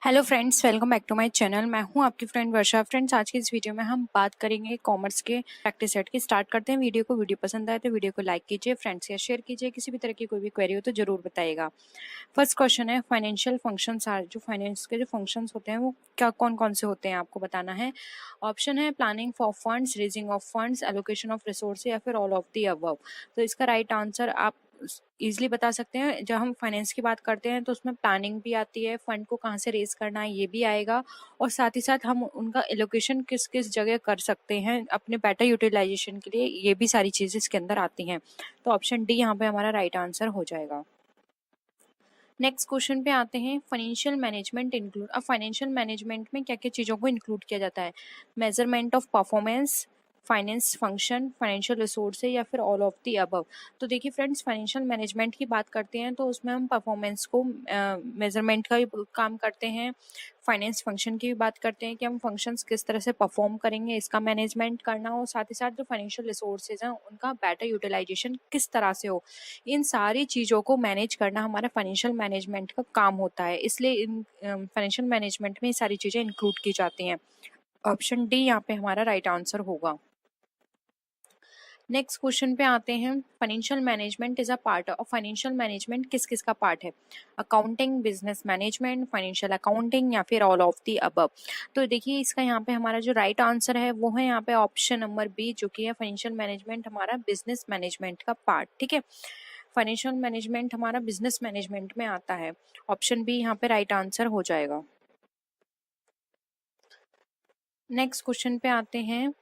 Hello friends, welcome back to my channel. मैं हूं आपकी फ्रेंड वर्षा। फ्रेंड्स, आज की इस वीडियो में हम बात करेंगे कॉमर्स के प्रैक्टिस सेट की। स्टार्ट करते हैं वीडियो को। वीडियो पसंद आए तो वीडियो को लाइक कीजिए, फ्रेंड्स या शेयर कीजिए। किसी भी तरह की कोई भी क्वेरी हो तो जरूर बताइएगा। फर्स्ट क्वेश्चन है, फाइनेंशियल फंक्शंस आर, जो फाइनेंस के जो फंक्शंस होते हैं वो क्या कौन कौन से होते हैं आपको बताना है। ऑप्शन है planning for funds, raising of funds, allocation of resource या फिर ऑल ऑफ द अबव। तो इसका राइट आंसर आप इजीली बता सकते हैं। जब हम फाइनेंस की बात करते हैं तो उसमें प्लानिंग भी आती है, फंड को कहाँ से रेज करना है ये भी आएगा, और साथ ही साथ हम उनका एलोकेशन किस किस जगह कर सकते हैं अपने बेटर यूटिलाइजेशन के लिए, ये भी सारी चीजें इसके अंदर आती हैं। तो ऑप्शन डी यहाँ पे हमारा राइट आंसर हो जाएगा। नेक्स्ट क्वेश्चन पे आते हैं, फाइनेंशियल मैनेजमेंट इंक्लूड। अब फाइनेंशियल मैनेजमेंट में क्या क्या चीज़ों को इंक्लूड किया जाता है। Measurement of performance, finance function, financial resource या फिर ऑल ऑफ द अबव। तो देखिए फ्रेंड्स, फाइनेंशियल मैनेजमेंट की बात करते हैं तो उसमें हम परफॉर्मेंस को मेजरमेंट का भी काम करते हैं, फाइनेंस फंक्शन की भी बात करते हैं कि हम फंक्शंस किस तरह से परफॉर्म करेंगे, इसका मैनेजमेंट करना, और साथ ही साथ जो फाइनेंशियल रिसोर्सेज हैं उनका बेटर यूटिलाइजेशन किस तरह से हो। इन सारी चीज़ों को मैनेज करना हमारा फाइनेंशियल मैनेजमेंट का काम होता है, इसलिए इन फाइनेंशियल मैनेजमेंट में ये सारी चीज़ें इंक्लूड की जाती हैं। ऑप्शन डी यहाँ पे हमारा राइट आंसर होगा। नेक्स्ट क्वेश्चन पे आते हैं, financial management is a part of. Financial management किस किस का पार्ट है। Accounting, business management, financial accounting या फिर ऑल ऑफ द अबव। तो देखिए इसका यहाँ पे हमारा जो राइट आंसर है वो है यहाँ पे ऑप्शन नंबर बी, जो कि है फाइनेंशियल मैनेजमेंट हमारा बिजनेस मैनेजमेंट का पार्ट। ठीक है, फाइनेंशियल मैनेजमेंट हमारा बिजनेस मैनेजमेंट में आता है। ऑप्शन बी यहाँ पे राइट आंसर हो जाएगा। नेक्स्ट क्वेश्चन पे आते हैं,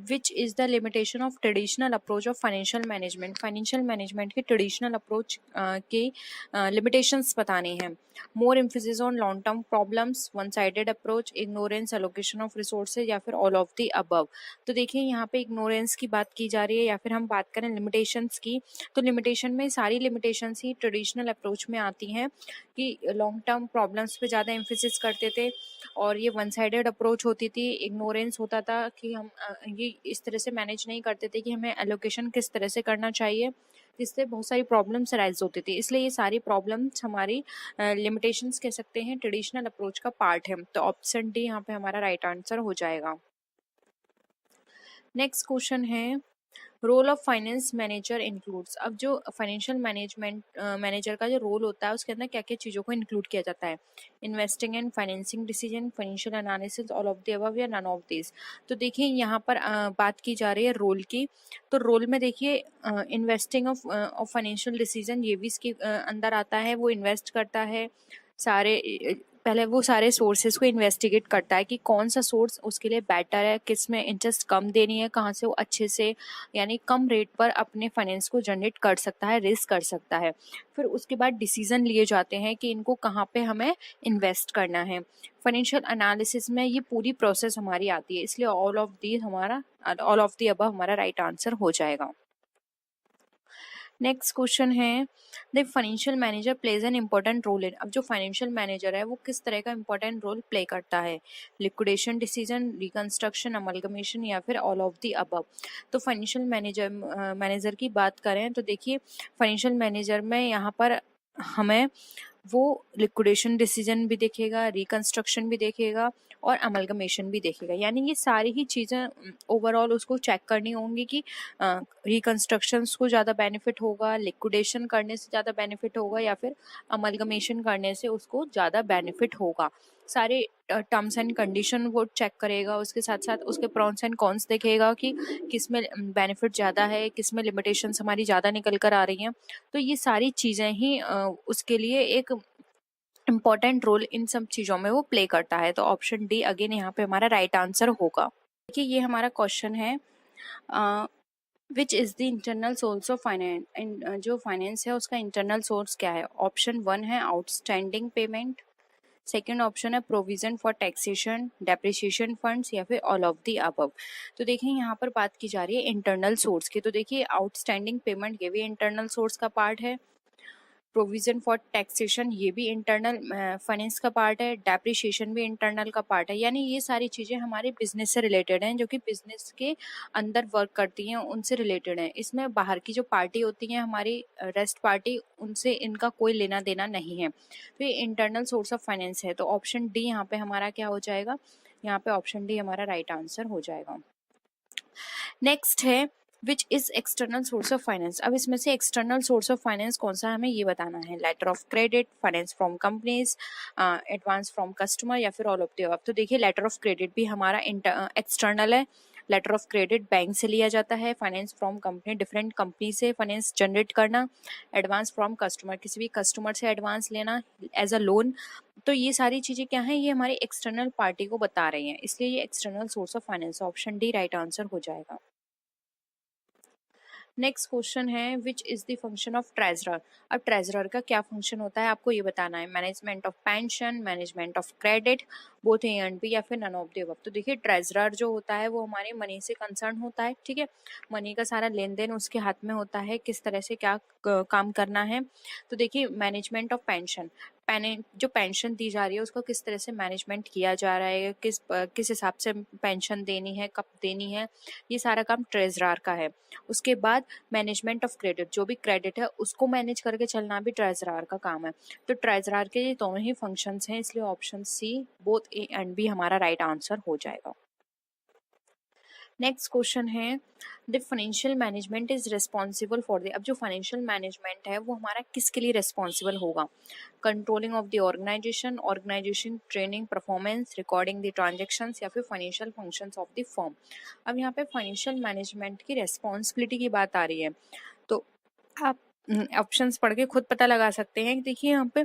which is the limitation of traditional approach of financial management. Financial management के ट्रेडिशनल अप्रोच के लिमिटेशंस बताने हैं। More emphasis on long term problems, one sided approach, ignorance, allocation of resources या फिर ऑल ऑफ द अबव। तो देखिए यहाँ पे इग्नोरेंस की बात की जा रही है, या फिर हम बात करें लिमिटेशंस की, तो लिमिटेशन में सारी लिमिटेशंस ही ट्रेडिशनल अप्रोच में आती हैं कि लॉन्ग टर्म प्रॉब्लम्स पे ज़्यादा एम्फेसिस करते थे, और ये वन साइडेड अप्रोच होती थी। इग्नोरेंस होता था कि हम ये इस तरह से मैनेज नहीं करते थे कि हमें एलोकेशन किस तरह से करना चाहिए, जिससे बहुत सारी प्रॉब्लम्स राइज होती थी। इसलिए ये सारी प्रॉब्लम्स हमारी लिमिटेशंस कह सकते हैं, ट्रेडिशनल अप्रोच का पार्ट है। तो ऑप्शन डी यहाँ पे हमारा राइट आंसर हो जाएगा। नेक्स्ट क्वेश्चन है, role of finance manager includes. अब जो फाइनेंशियल मैनेजमेंट मैनेजर का जो रोल होता है उसके अंदर क्या क्या चीज़ों को इंक्लूड किया जाता है। Investing and financing decision, financial analysis, all of the above या नन ऑफ दिस। तो देखिए यहाँ पर बात की जा रही है रोल की। तो रोल में देखिए इन्वेस्टिंग ऑफ फाइनेंशियल डिसीजन, ये भी इसके अंदर आता है। वो इन्वेस्ट करता है सारे पहले वो सारे सोर्सेज को इन्वेस्टिगेट करता है कि कौन सा सोर्स उसके लिए बेटर है, किस में इंटरेस्ट कम देनी है, कहाँ से वो अच्छे से यानी कम रेट पर अपने फाइनेंस को जनरेट कर सकता है, रेस कर सकता है। फिर उसके बाद डिसीजन लिए जाते हैं कि इनको कहाँ पे हमें इन्वेस्ट करना है। फाइनेंशियल एनालिसिस में ये पूरी प्रोसेस हमारी आती है, इसलिए ऑल ऑफ दी अबव हमारा राइट आंसर हो जाएगा। नेक्स्ट क्वेश्चन है, the financial manager plays an important role in. अब जो फाइनेंशियल मैनेजर है वो किस तरह का इंपॉर्टेंट रोल प्ले करता है। लिक्विडेशन डिसीजन, रिकंस्ट्रक्शन, अमलगमेशन या फिर ऑल ऑफ द अबव। तो फाइनेंशियल मैनेजर की बात करें तो देखिए फाइनेंशियल मैनेजर में यहाँ पर हमें वो लिक्विडेशन डिसीजन भी देखेगा, रिकंस्ट्रक्शन भी देखेगा और अमलगमेशन भी देखेगा। यानी ये सारी ही चीज़ें ओवरऑल उसको चेक करनी होंगी कि रिकंस्ट्रक्शंस को ज़्यादा बेनिफिट होगा, लिक्विडेशन करने से ज़्यादा बेनिफिट होगा या फिर अमलगमेशन करने से उसको ज़्यादा बेनिफिट होगा। सारे टर्म्स एंड कंडीशन वो चेक करेगा, उसके साथ साथ उसके प्रॉन्स एंड कॉन्स देखेगा कि किस में बेनिफिट ज़्यादा है, किस में लिमिटेशंस हमारी ज़्यादा निकल कर आ रही हैं। तो ये सारी चीज़ें ही उसके लिए एक इम्पॉर्टेंट रोल इन सब चीज़ों में वो प्ले करता है। तो ऑप्शन डी अगेन यहाँ पे हमारा राइट आंसर होगा। देखिए ये हमारा क्वेश्चन है, which is the internal source of finance. जो फाइनेंस है उसका इंटरनल सोर्स क्या है। ऑप्शन वन है आउटस्टैंडिंग पेमेंट, सेकेंड ऑप्शन है provision for taxation, depreciation funds या फिर ऑल ऑफ द अबव। तो देखिए यहाँ पर बात की जा रही है इंटरनल सोर्स की। तो देखिए आउटस्टैंडिंग पेमेंट ये भी इंटरनल सोर्स का पार्ट है, प्रोविजन फॉर टैक्सेशन ये भी इंटरनल फाइनेंस का पार्ट है, डेप्रिसिएशन भी इंटरनल का पार्ट है। यानी ये सारी चीज़ें हमारे बिजनेस से रिलेटेड हैं, जो कि बिजनेस के अंदर वर्क करती हैं, उनसे रिलेटेड हैं। इसमें बाहर की जो पार्टी होती हैं हमारी रेस्ट पार्टी, उनसे इनका कोई लेना देना नहीं है। तो ये इंटरनल सोर्स ऑफ फाइनेंस है। तो ऑप्शन डी यहाँ पे हमारा क्या हो जाएगा, यहाँ पे ऑप्शन डी हमारा राइट आंसर हो जाएगा। नेक्स्ट है which is external source of finance. अब इसमें से एक्सटर्नल सोर्स ऑफ फाइनेंस कौन सा है हमें ये बताना है। Letter of credit, finance from companies, advance from customer या फिर ऑल ऑफ द अबव। तो देखिए लेटर ऑफ क्रेडिट भी हमारा एक्सटर्नल है। लेटर ऑफ क्रेडिट बैंक से लिया जाता है। Finance from company, different company से फाइनेंस जनरेट करना। एडवांस फ्रॉम कस्टमर, किसी भी कस्टमर से एडवांस लेना एज अ लोन। तो ये सारी चीजें क्या हैं, ये हमारी एक्सटर्नल पार्टी को बता रही हैं, इसलिए ये external source of finance, option D right answer हो जाएगा। नेक्स्ट क्वेश्चन है which is the function of treasurer. अब ट्रेजरर का क्या फंक्शन होता है आपको ये बताना है। Management of pension, management of credit, both A and B या फिर नन ऑफ द अबव। तो देखिए ट्रेजरर जो होता है वो हमारे मनी से कंसर्न होता है, ठीक है। मनी का सारा लेन देन उसके हाथ में होता है, किस तरह से क्या काम करना है। तो देखिए मैनेजमेंट ऑफ पेंशन, जो पेंशन दी जा रही है उसको किस तरह से मैनेजमेंट किया जा रहा है, किस हिसाब से पेंशन देनी है, कब देनी है, ये सारा काम ट्रेजरर का है। उसके बाद मैनेजमेंट ऑफ क्रेडिट, जो भी क्रेडिट है उसको मैनेज करके चलना भी ट्रेजरर का काम है। तो ट्रेजरर के ये दोनों ही फंक्शंस हैं, इसलिए option C both A and B हमारा राइट आंसर हो जाएगा। नेक्स्ट क्वेश्चन है the financial management is responsible for the. अब जो फाइनेंशियल मैनेजमेंट है वो हमारा किसके लिए रिस्पॉन्सिबल होगा। Controlling of the organization, organization training, performance, recording the transactions या फिर financial functions of the firm. अब यहाँ पे फाइनेंशियल मैनेजमेंट की रिस्पॉन्सिबिलिटी की बात आ रही है, तो आप ऑप्शंस पढ़ के खुद पता लगा सकते हैं। देखिए यहाँ पे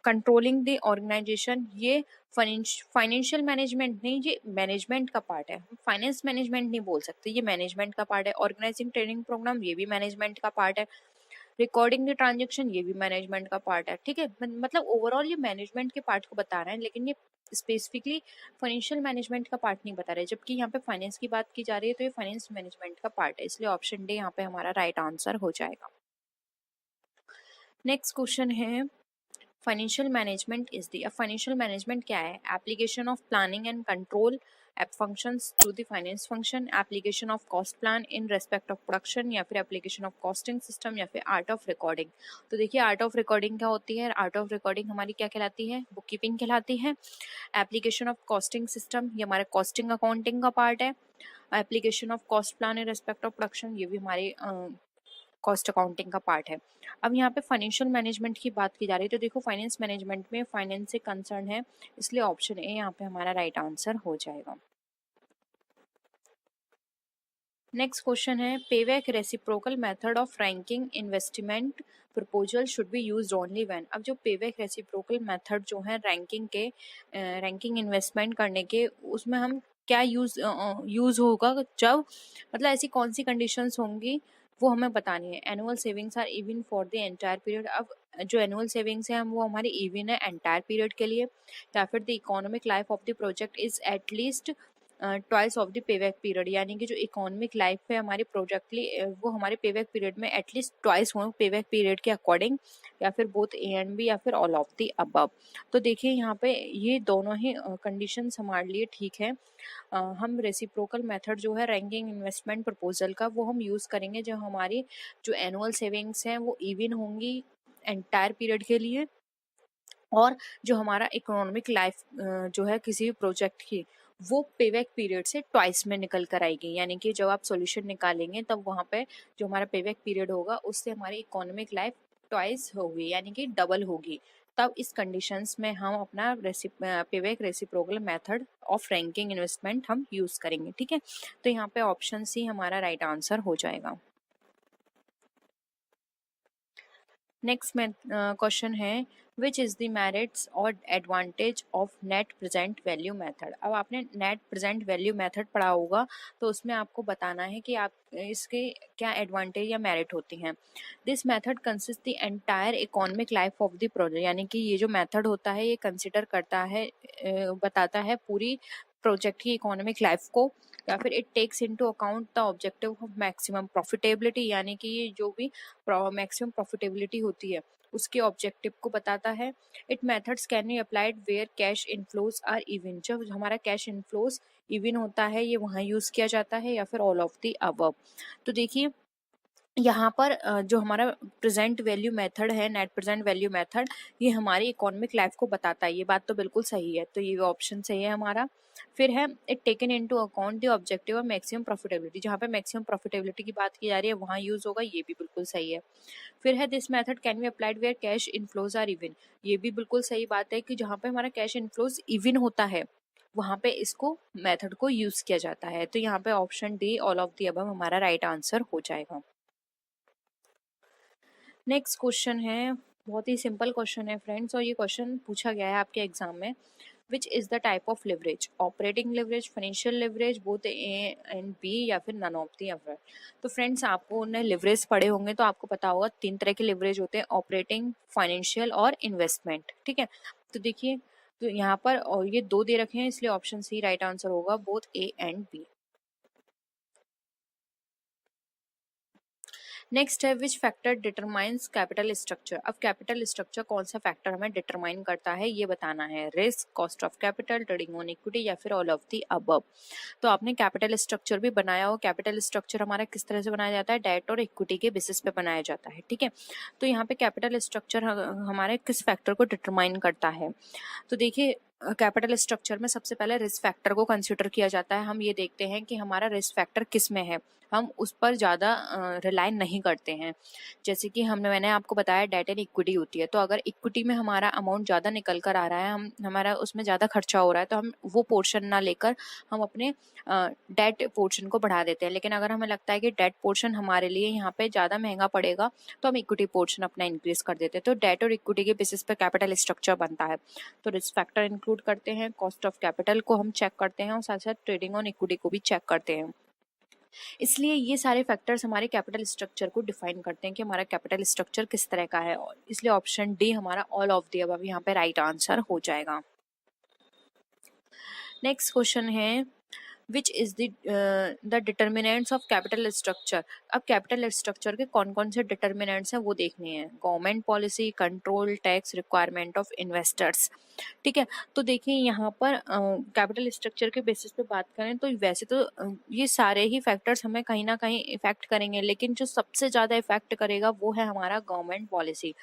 कंट्रोलिंग द ऑर्गेनाइजेशन, ये फाइनेंशियल मैनेजमेंट नहीं, ये मैनेजमेंट का पार्ट है। फाइनेंस मैनेजमेंट नहीं बोल सकते, ये मैनेजमेंट का पार्ट है। ऑर्गेनाइजिंग ट्रेनिंग प्रोग्राम, ये भी मैनेजमेंट का पार्ट है। रिकॉर्डिंग द ट्रांजेक्शन, ये भी मैनेजमेंट का पार्ट है, ठीक है। मतलब ओवरऑल ये मैनेजमेंट के पार्ट को बता रहे हैं, लेकिन ये स्पेसिफिकली फाइनेंशियल मैनेजमेंट का पार्ट नहीं बता रहे। जबकि यहाँ पे फाइनेंस की बात की जा रही है तो ये फाइनेंस मैनेजमेंट का पार्ट है, इसलिए ऑप्शन डी यहाँ पे हमारा राइट आंसर हो जाएगा। नेक्स्ट क्वेश्चन है फाइनेंशियल मैनेजमेंट इज दी। अब फाइनेंशियल मैनेजमेंट क्या है। Application of planning and control app functions through the finance function, application of cost plan in respect of production या फिर एप्लीकेशन ऑफ कॉस्टिंग सिस्टम या फिर art of recording. तो देखिए art of recording क्या होती है। आर्ट ऑफ रिकॉर्डिंग हमारी क्या कहलाती है, बुक कीपिंग कहलाती है। एप्लीकेशन ऑफ कॉस्टिंग सिस्टम, ये हमारे कॉस्टिंग अकाउंटिंग का पार्ट है। Application of cost plan in respect of production, ये भी हमारी कॉस्ट अकाउंटिंग का पार्ट है। अब यहाँ पे फाइनेंशियल मैनेजमेंट की बात की जा रही है, तो देखो फाइनेंस मैनेजमेंट में फाइनेंस से कंसर्न है, इसलिए ऑप्शन ए यहाँ पे हमारा राइट आंसर हो जाएगा। नेक्स्ट क्वेश्चन है payback reciprocal method of ranking investment proposal should be used only when. अब जो पेबैक रेसिप्रोकल मेथड जो है रैंकिंग इन्वेस्टमेंट करने के, उसमें हम क्या यूज होगा जब, मतलब ऐसी कौन सी कंडीशंस होंगी वो हमें बतानी है। Annual savings are even for the entire period. अब जो एनुअल सेविंग्स है वो हमारी इवन है एंटायर पीरियड के लिए। या फिर the economic life of the project is at least twice of the payback period, यानी कि जो इकोनॉमिक लाइफ है हमारे प्रोजेक्ट की वो हमारे पेबैक पीरियड में एटलीस्ट ट्वाइस हो पेबैक पीरियड के अकॉर्डिंग, या फिर बोथ ए एंड बी या फिर ऑल ऑफ द अबव। तो देखिए यहाँ पे ये दोनों ही कंडीशंस हमारे लिए ठीक है। हम रेसिप्रोकल मेथड जो है रैंकिंग इन्वेस्टमेंट प्रपोजल का वो हम यूज़ करेंगे जब हमारी जो एनुअल सेविंग्स हैं वो इवन होंगी एंटायर पीरियड के लिए, और जो हमारा इकोनॉमिक लाइफ जो है किसी भी प्रोजेक्ट की वो पेबैक पीरियड से ट्वाइस में निकल कर आएगी। यानी कि जब आप सॉल्यूशन निकालेंगे तब वहाँ पे जो हमारा पेबैक पीरियड होगा उससे हमारी इकोनॉमिक लाइफ ट्वाइस होगी, यानी कि डबल होगी। तब इस कंडीशंस में हम अपना payback reciprocal method of ranking investment हम यूज़ करेंगे, ठीक है। तो यहाँ पे ऑप्शन सी हमारा राइट आंसर हो जाएगा। नेक्स्ट क्वेश्चन है विच इज़ द मेरिट्स और advantage of net present value method. अब आपने नेट प्रेजेंट वैल्यू मेथड पढ़ा होगा, तो उसमें आपको बताना है कि आप इसके क्या एडवांटेज या मेरिट होती हैं। This method consist the entire economic life of the project, यानी कि ये जो मेथड होता है ये कंसिडर करता है बताता है पूरी प्रोजेक्ट की इकोनॉमिक लाइफ को। या फिर it takes into account the objective of maximum profitability, यानी कि ये जो भी मैक्सिमम प्रॉफिटेबिलिटी होती है उसके ऑब्जेक्टिव को बताता है। It methods can be applied where cash inflows are even, जब हमारा कैश इनफ्लोज इवन होता है ये वहाँ यूज किया जाता है, या फिर ऑल ऑफ द अबव। तो देखिए यहाँ पर जो हमारा प्रेजेंट वैल्यू मेथड है, नेट प्रेजेंट वैल्यू मेथड, ये हमारी इकोनॉमिक लाइफ को बताता है, ये बात तो बिल्कुल सही है, तो ये ऑप्शन सही है हमारा। फिर है it taken into account the objective of maximum profitability, जहाँ पे मैक्सिमम प्रॉफिटेबिलिटी की बात की जा रही है वहाँ यूज होगा, ये भी बिल्कुल सही है। फिर है this method can be applied where cash inflows are even, ये भी बिल्कुल सही बात है कि जहाँ पे हमारा कैश इनफ्लोज इवन होता है वहाँ पे इसको मेथड को यूज किया जाता है। तो यहाँ पे option D all of the above हमारा राइट आंसर हो जाएगा। नेक्स्ट क्वेश्चन है, बहुत ही सिंपल क्वेश्चन है फ्रेंड्स, और ये क्वेश्चन पूछा गया है आपके एग्जाम में। Which is the type of leverage, operating leverage, financial leverage, both A and B, या फिर नन ऑफ द अबव। तो फ्रेंड्स आपको उन्हें लिवरेज पढ़े होंगे तो आपको पता होगा 3 तरह के लिवरेज होते हैं, ऑपरेटिंग, फाइनेंशियल और इन्वेस्टमेंट। ठीक है, तो देखिए तो यहाँ पर और ये 2 दे रखे हैं, इसलिए ऑप्शन सी राइट आंसर होगा, both A and B. Next है which factor determines capital structure. अब कैपिटल स्ट्रक्चर कौन सा फैक्टर हमें डिटरमाइन करता है ये बताना है, risk, cost of capital, trading on equity, या फिर ऑल ऑफ द अबव। तो आपने कैपिटल स्ट्रक्चर भी बनाया हो, कैपिटल स्ट्रक्चर हमारा किस तरह से बनाया जाता है, डेट और इक्विटी के बेसिस पे बनाया जाता है। ठीक है, तो यहाँ पे कैपिटल स्ट्रक्चर हमारे किस फैक्टर को डिटरमाइन करता है, तो देखिए कैपिटल स्ट्रक्चर में सबसे पहले रिस्क फैक्टर को कंसिडर किया जाता है। हम ये देखते हैं कि हमारा रिस्क फैक्टर किस में है, हम उस पर ज़्यादा रिलाय नहीं करते हैं। जैसे कि मैंने आपको बताया डेट एंड इक्विटी होती है, तो अगर इक्विटी में हमारा अमाउंट ज़्यादा निकल कर आ रहा है, हमारा उसमें ज़्यादा खर्चा हो रहा है, तो हम वो पोर्शन ना लेकर हम अपने डेट पोर्शन को बढ़ा देते हैं। लेकिन अगर हमें लगता है कि डेट पोर्शन हमारे लिए यहाँ पे ज़्यादा महंगा पड़ेगा तो हम इक्विटी पोर्शन अपना इंक्रीज कर देते हैं। तो डेट और इक्विटी के बेसिस पे कैपिटल स्ट्रक्चर बनता है। तो रिस्क फैक्टर इंक्लूड करते हैं, कॉस्ट ऑफ कैपिटल को हम चेक करते हैं और साथ साथ ट्रेडिंग ऑन इक्विटी को भी चेक करते हैं। इसलिए ये सारे फैक्टर्स हमारे कैपिटल स्ट्रक्चर को डिफाइन करते हैं कि हमारा कैपिटल स्ट्रक्चर किस तरह का है, और इसलिए ऑप्शन डी हमारा ऑल ऑफ द अबव यहाँ पे राइट आंसर हो जाएगा। नेक्स्ट क्वेश्चन है which is the determinants of capital structure. अब कैपिटल स्ट्रक्चर के कौन कौन से डिटर्मिनेंट्स हैं वो देखने हैं, government policy, control, tax, requirement of investors. ठीक है, तो देखिए यहाँ पर कैपिटल स्ट्रक्चर के बेसिस पे बात करें तो वैसे तो ये सारे ही फैक्टर्स हमें कहीं ना कहीं इफेक्ट करेंगे, लेकिन जो सबसे ज़्यादा इफेक्ट करेगा वो है हमारा गवर्नमेंट पॉलिसी।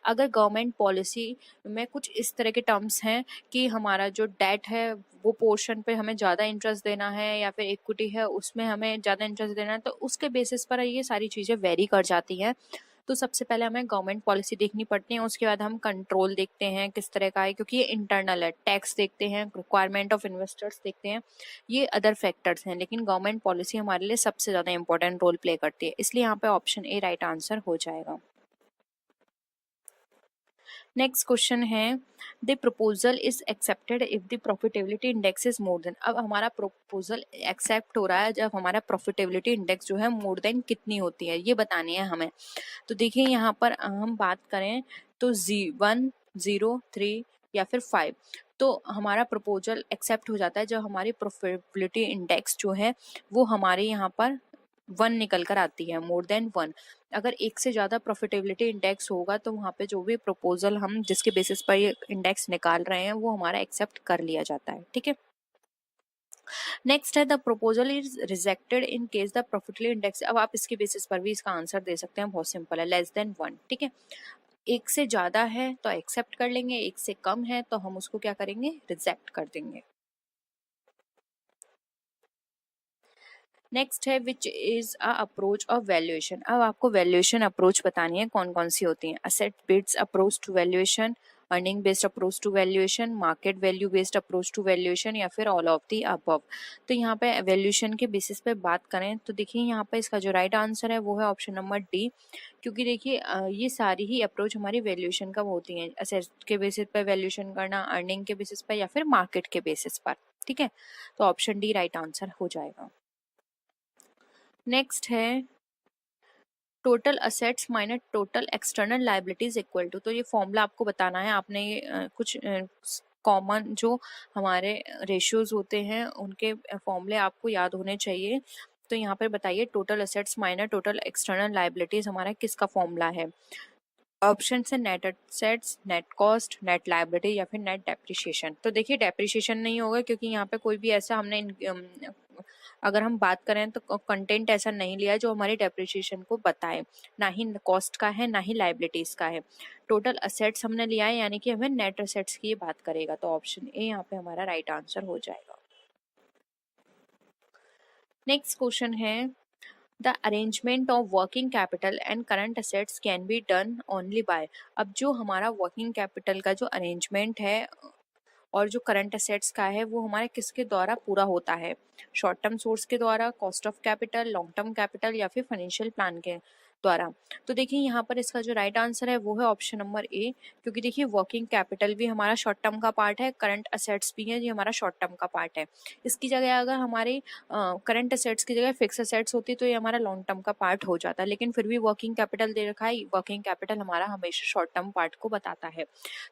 अगर गवर्नमेंट पॉलिसी में कुछ इस तरह के टर्म्स हैं कि हमारा जो डेट है वो पोर्शन पे हमें ज़्यादा इंटरेस्ट देना है, या फिर इक्विटी है उसमें हमें ज़्यादा इंटरेस्ट देना है, तो उसके बेसिस पर ये सारी चीज़ें वेरी कर जाती हैं। तो सबसे पहले हमें गवर्नमेंट पॉलिसी देखनी पड़ती है, उसके बाद हम कंट्रोल देखते हैं किस तरह का है, क्योंकि ये इंटरनल है, टैक्स देखते हैं, रिक्वायरमेंट ऑफ इन्वेस्टर्स देखते हैं, ये अदर फैक्टर्स हैं, लेकिन गवर्नमेंट पॉलिसी हमारे लिए सबसे ज़्यादा इंपॉर्टेंट रोल प्ले करती है, इसलिए यहाँ पे ऑप्शन ए राइट आंसर हो जाएगा। नेक्स्ट क्वेश्चन है the proposal is accepted if the profitability index is more than. अब हमारा प्रपोजल एक्सेप्ट हो रहा है जब हमारा प्रॉफिटेबिलिटी इंडेक्स जो है मोर देन कितनी होती है, ये बतानी है हमें। तो देखिए यहाँ पर हम बात करें तो 1, 0, 3 या फिर 5, तो हमारा प्रपोजल एक्सेप्ट हो जाता है जब हमारी प्रॉफिटेबिलिटी इंडेक्स जो है वो हमारे यहाँ पर 1 निकल कर आती है, मोर देन 1। अगर एक से ज़्यादा प्रॉफिटेबिलिटी इंडेक्स होगा तो वहाँ पे जो भी प्रपोजल हम जिसके बेसिस पर ये इंडेक्स निकाल रहे हैं वो हमारा एक्सेप्ट कर लिया जाता है। ठीक है, नेक्स्ट है the proposal is rejected in case the profitability index. अब आप इसके बेसिस पर भी इसका आंसर दे सकते हैं, बहुत सिंपल है, लेस देन 1। ठीक है, एक से ज़्यादा है तो एक्सेप्ट कर लेंगे, एक से कम है तो हम उसको क्या करेंगे, रिजेक्ट कर देंगे। नेक्स्ट है which is a approach of valuation. अब आपको वैल्यूएशन अप्रोच बतानी है कौन कौन सी होती हैं, असेट बिड्स approach to valuation, earning based approach to valuation, market value based approach to valuation, या फिर ऑल ऑफ दी अबव। तो यहाँ पे वैल्यूएशन के बेसिस पे बात करें तो देखिए यहाँ पे इसका जो राइट आंसर है वो है ऑप्शन नंबर डी, क्योंकि देखिए ये सारी ही अप्रोच हमारी वैल्यूएशन का होती हैं, असेट के बेसिस पे वैल्यूएशन करना, अर्निंग के बेसिस पर, या फिर मार्केट के बेसिस पर। ठीक है, तो ऑप्शन डी राइट आंसर हो जाएगा। नेक्स्ट है total assets minus total external liabilities equal to. तो ये फॉर्मूला आपको बताना है, आपने कुछ कॉमन जो हमारे रेशियोज होते हैं उनके फॉर्मूले आपको याद होने चाहिए। तो यहाँ पर बताइए total assets minus total external liabilities हमारा किसका फॉर्मूला है? ऑप्शन है net assets, net cost, net liability या फिर नेट डेप्रिसिएशन। तो देखिए डेप्रिसिएशन नहीं होगा क्योंकि यहाँ पे कोई भी ऐसा हमने अगर हम बात करें तो कंटेंट ऐसा नहीं लिया जो हमारी डेप्रिसिएशन को बताए, ना ही कॉस्ट का है ना ही लायबिलिटीज का है। टोटल असेट्स हमने लिया है यानी कि हमें नेट असेट्स की बात करेगा, तो ऑप्शन ए यहाँ पे हमारा राइट आंसर हो जाएगा। नेक्स्ट क्वेश्चन है the arrangement of working capital and current assets can be done only by. अब जो हमारा वर्किंग कैपिटल का जो अरेंजमेंट है और जो करंट असेट्स का है वो हमारे किसके द्वारा पूरा होता है? शॉर्ट टर्म सोर्स के द्वारा, cost of capital, long term capital या फिर फाइनेंशियल प्लान के द्वारा। तो देखिए यहाँ पर इसका जो राइट आंसर है वो है ऑप्शन नंबर ए, क्योंकि देखिए वर्किंग कैपिटल भी हमारा शॉर्ट टर्म का पार्ट है, करंट असेट्स भी है, ये हमारा शॉर्ट टर्म का पार्ट है। इसकी जगह अगर हमारे करंट असेट्स की जगह फिक्स असेट्स होती तो ये हमारा लॉन्ग टर्म का पार्ट हो जाता है, लेकिन फिर भी वर्किंग कैपिटल दे रखा है, वर्किंग कैपिटल हमारा हमेशा शॉर्ट टर्म पार्ट को बताता है,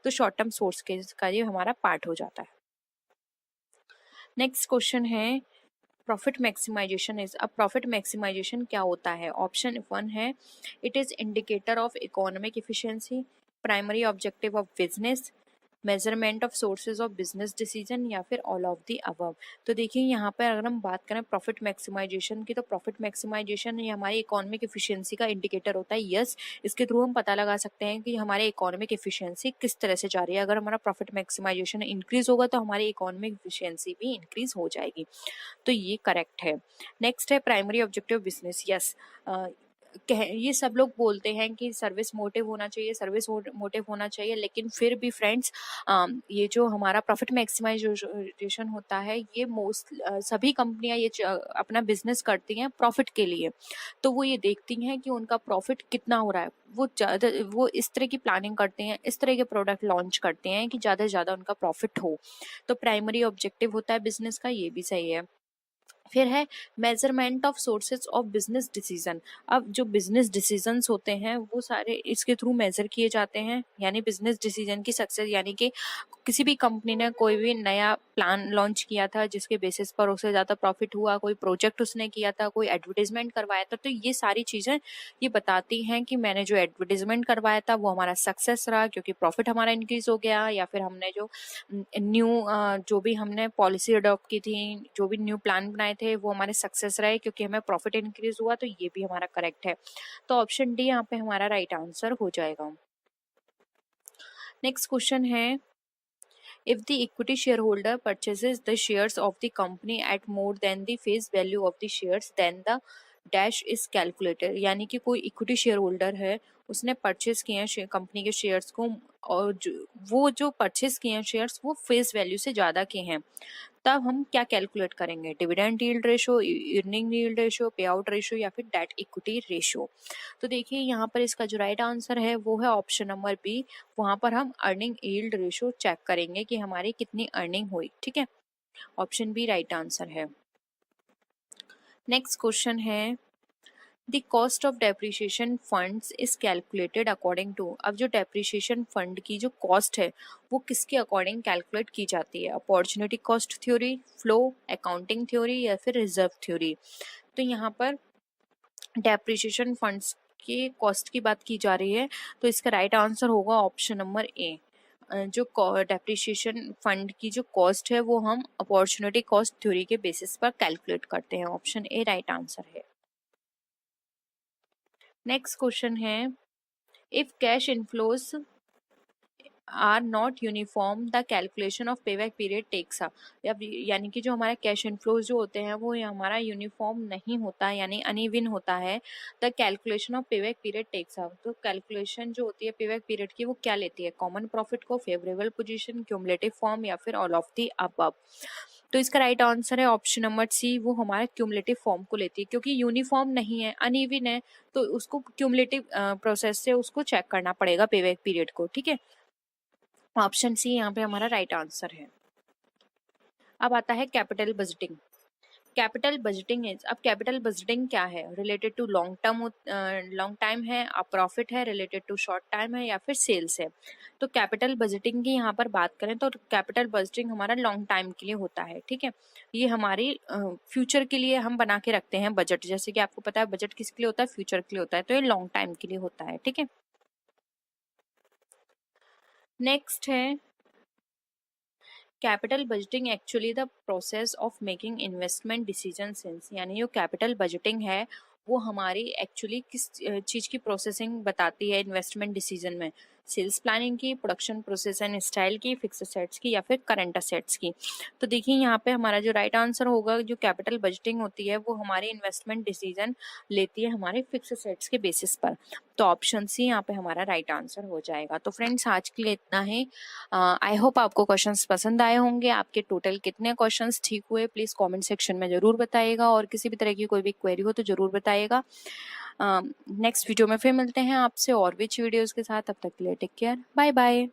तो शॉर्ट टर्म सोर्स के का ये हमारा पार्ट हो जाता है। नेक्स्ट क्वेश्चन है प्रॉफिट मैक्सिमाइजेशन इज। अब प्रॉफिट मैक्सिमाइजेशन क्या होता है? ऑप्शन 1 है it is indicator of economic efficiency, primary objective of business, measurement of sources of business decision या फिर ऑल ऑफ द अबव। तो देखिए यहाँ पर अगर हम बात करें प्रॉफिट मैक्सिमाइजेशन की, तो प्रॉफिट मैक्सिमाइजेशन ये हमारी इकोनॉमिक एफिशिएंसी का इंडिकेटर होता है। यस, इसके थ्रू हम पता लगा सकते हैं कि हमारे इकोनॉमिक एफिशिएंसी किस तरह से जा रही है। अगर हमारा प्रॉफिट मैक्सिमाइजेशन इंक्रीज होगा तो हमारी इकोनॉमिक एफिशिएंसी भी इंक्रीज हो जाएगी, तो ये करेक्ट है। नेक्स्ट है प्राइमरी ऑब्जेक्टिव बिजनेस। यस, ये सब लोग बोलते हैं कि सर्विस मोटिव होना चाहिए, सर्विस मोटिव होना चाहिए, लेकिन फिर भी फ्रेंड्स ये जो हमारा प्रॉफिट मैक्सिमाइजेशन होता है ये सभी कंपनियां ये अपना बिजनेस करती हैं प्रॉफिट के लिए। तो वो ये देखती हैं कि उनका प्रॉफिट कितना हो रहा है, वो इस तरह की प्लानिंग करते हैं, इस तरह के प्रोडक्ट लॉन्च करते हैं कि ज़्यादा से ज़्यादा उनका प्रॉफिट हो। तो प्राइमरी ऑब्जेक्टिव होता है बिजनेस का, ये भी सही है। फिर है measurement of sources of business decision. अब जो बिजनेस डिसीजंस होते हैं वो सारे इसके थ्रू मेजर किए जाते हैं, यानी बिजनेस डिसीजन की सक्सेस, यानी कि किसी भी कंपनी ने कोई भी नया प्लान लॉन्च किया था जिसके बेसिस पर उसे ज़्यादा प्रॉफिट हुआ, कोई प्रोजेक्ट उसने किया था, कोई एडवर्टीजमेंट करवाया था, तो ये सारी चीज़ें ये बताती हैं कि मैंने जो एडवर्टीजमेंट करवाया था वो हमारा सक्सेस रहा क्योंकि प्रॉफिट हमारा इंक्रीज हो गया, या फिर हमने जो न्यू जो भी हमने पॉलिसी अडॉप्ट की थी, जो भी न्यू प्लान बनाए थे वो हमारे सक्सेस रहे क्योंकि हमें प्रॉफिट इंक्रीज हुआ, तो ये भी हमारा करेक्ट है। तो ऑप्शन डी यहाँ पे हमारा राइट आंसर हो जाएगा। नेक्स्ट क्वेश्चन है if the equity shareholder purchases the shares of the company at more than the face value of the shares then the dash is calculated। यानी कि कोई इक्विटी शेयर होल्डर है, उसने purchase किए हैं कंपनी के shares को, और वो जो परचेज किए हैं शेयर्स वो फेस वैल्यू से ज़्यादा के हैं, तब हम क्या कैलकुलेट करेंगे? Dividend yield ratio, earning yield ratio, पे आउट रेशो या फिर डेट इक्विटी रेशो। तो देखिए यहाँ पर इसका जो राइट आंसर है वो है ऑप्शन नंबर बी। वहाँ पर हम अर्निंग यील्ड रेशो चेक करेंगे कि हमारी कितनी अर्निंग हुई, ठीक है। ऑप्शन बी राइट आंसर है। नेक्स्ट क्वेश्चन है the cost of depreciation funds is calculated according to. अब जो डेप्रिसिएशन फंड की जो कॉस्ट है वो किसके अकॉर्डिंग कैलकुलेट की जाती है? Opportunity cost theory, flow, accounting theory या फिर रिजर्व थ्योरी। तो यहाँ पर डेप्रिसिएशन फंड्स की कॉस्ट की बात की जा रही है, तो इसका राइट आंसर होगा ऑप्शन नंबर ए। जो डेप्रिसिएशन फंड की जो कॉस्ट है वो हम अपॉर्चुनिटी कॉस्ट थ्योरी के बेसिस पर कैलकुलेट करते हैं। ऑप्शन ए राइट आंसर है। नेक्स्ट क्वेश्चन है if cash inflows are not uniform the calculation of payback period takes a. यानी कि जो हमारे कैश इनफ्लोज जो होते हैं वो हमारा यूनिफॉर्म नहीं होता, यानी अनइवन होता है, the calculation of payback period takes a. तो कैलकुलेशन जो होती है पेबैक पीरियड की वो क्या लेती है? कॉमन प्रॉफिट को, फेवरेबल पोजीशन, क्यूमुलेटिव फॉर्म या फिर ऑल ऑफ द अबव। तो इसका राइट आंसर है ऑप्शन नंबर सी, वो हमारे क्यूमुलेटिव फॉर्म को लेती है, क्योंकि यूनिफॉर्म नहीं है, अनइवन है, तो उसको क्यूमुलेटिव प्रोसेस से उसको चेक करना पड़ेगा पेबैक पीरियड को, ठीक है। ऑप्शन सी यहाँ पे हमारा राइट आंसर है। अब आता है capital budgeting. Capital budgeting is, अब कैपिटल बजटिंग क्या है? Related to long term, long time है, प्रॉफिट है, रिलेटेड टू शॉर्ट टाइम है, या फिर सेल्स है। तो कैपिटल बजटिंग की यहाँ पर बात करें तो कैपिटल बजटिंग हमारा लॉन्ग टाइम के लिए होता है, ठीक है। ये हमारी फ्यूचर के लिए हम बना के रखते हैं बजट, जैसे कि आपको पता है बजट किसके लिए होता है? फ्यूचर के लिए होता है, तो ये लॉन्ग टाइम के लिए होता है, ठीक है। नेक्स्ट है capital budgeting actually the process of making investment decision since, यानी जो कैपिटल बजटिंग है वो हमारी एक्चुअली किस चीज़ की प्रोसेसिंग बताती है इन्वेस्टमेंट डिसीजन में? सेल्स प्लानिंग की, प्रोडक्शन प्रोसेस एंड स्टाइल की, फिक्स असेट्स की, या फिर करंट असेट्स की। तो देखिए यहाँ पे हमारा जो राइट आंसर होगा, जो कैपिटल बजटिंग होती है वो हमारी इन्वेस्टमेंट डिसीजन लेती है हमारे फिक्स असेट्स के बेसिस पर। तो ऑप्शन सी यहाँ पे हमारा राइट आंसर हो जाएगा। तो फ्रेंड्स आज के लिए इतना ही। आई होप आपको क्वेश्चंस पसंद आए होंगे। आपके टोटल कितने क्वेश्चंस ठीक हुए प्लीज़ कमेंट सेक्शन में ज़रूर बताइएगा, और किसी भी तरह की कोई भी क्वेरी हो तो ज़रूर बताइएगा। नेक्स्ट वीडियो में फिर मिलते हैं आपसे और भी वीडियोज़ के साथ। तब तक के लिए टेक केयर, बाय बाय।